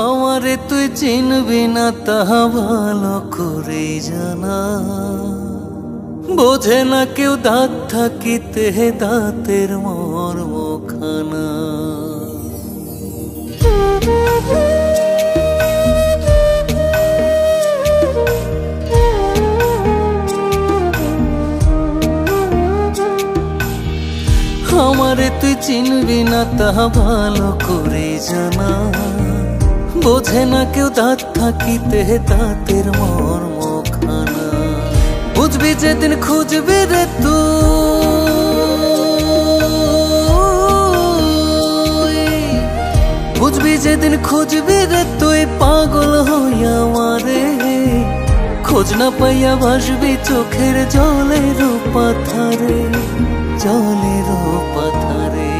আমারে তুই চিনবি না তাহা ভালো করেই জানা, বোঝে না কেউ দাঁত থাকিতে দাঁতের মর্মখানা। আমারে তুই চিনবি না তাহা ভালো করে জানা, বোঝে না কেউ দাঁত থাকিতে দাঁতের মর্মখানা। বুঝবি যেদিন খুঁজবি রে তুই, বুঝবি যেদিন খুঁজবি রে তুই পাগল হইয়া আমারে, খোঁজ না পাইয়া ভাসবি চোখের জলের পাথারে, জলের পাথারে।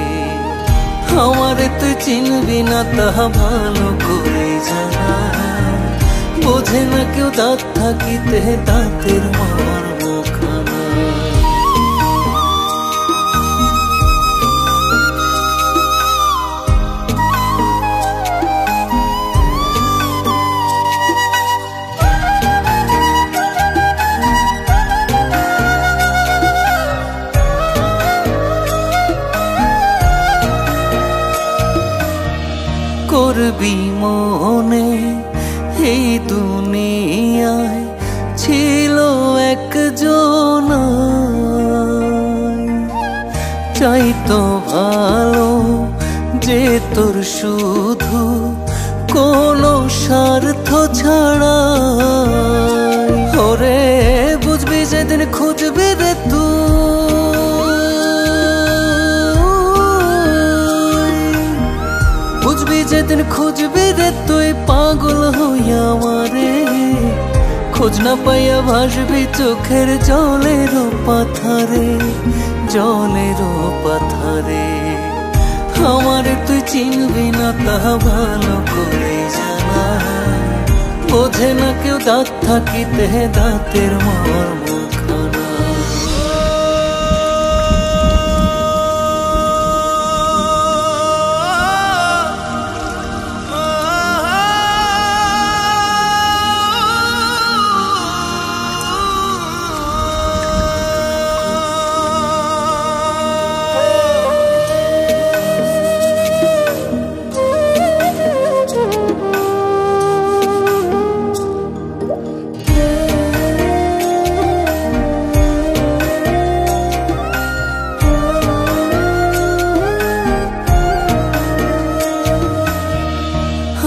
আমারে তুই চিনবি না তাহা ভালো করে জানা, বোঝে না কেউ দাঁত থাকিতে দাঁতের মর্মখানা। করবি মনে এই দুনিয়ায় ছিল একজন, চাইতো ভালো যে তোর শুধু কোনো স্বার্থ ছাড়া। ওরে বুঝবি যেদিন খুঁজবি রে তুই, বুঝবি যেদিন খুঁজবি রে তুই পাগল হইয়া আমারে, খোঁজ না পাইয়া ভাসবি চোখের জলের পাথারে, জলের পাথারে। আমারে তুই চিনবি না তাহা ভালো করে জানা, বোঝে না কেউ দাঁত থাকিতে দাঁতের মর্মখানা।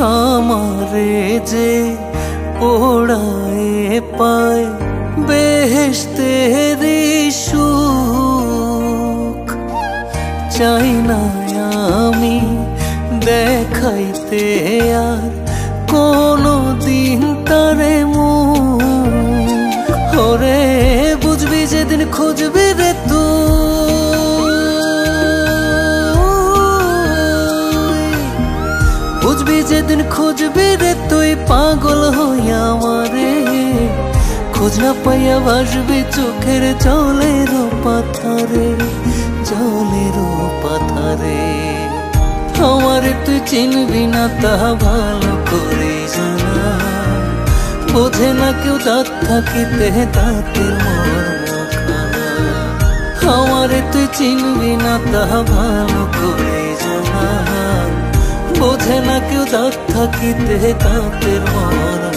আমারে যে ওড়ায় পায় বেহেশতেরি সুখ, চাই না আমি দেখাইতে আর কোনো দিন তারে মুখ। ওরে বুঝবি যেদিন খুঁজবি রে তুই, বুঝবি যেদিন খুঁজবি রে তুই পাগল হইয়া আমারে, খোঁজ না পাইয়া ভাসবি চোখের জলের পাথারে, জলের পাথারে। আমারে তুই চিনবি না তাহা ভালো করে জানা, বোঝে না কেউ দাঁত থাকিতে দাঁতের মর্মখানা। আমারে তুই চিনবি না তাহা ভালো করে জানা, বোঝে না কেউ দাঁত থাকিতে দাঁতের মর্মখানা।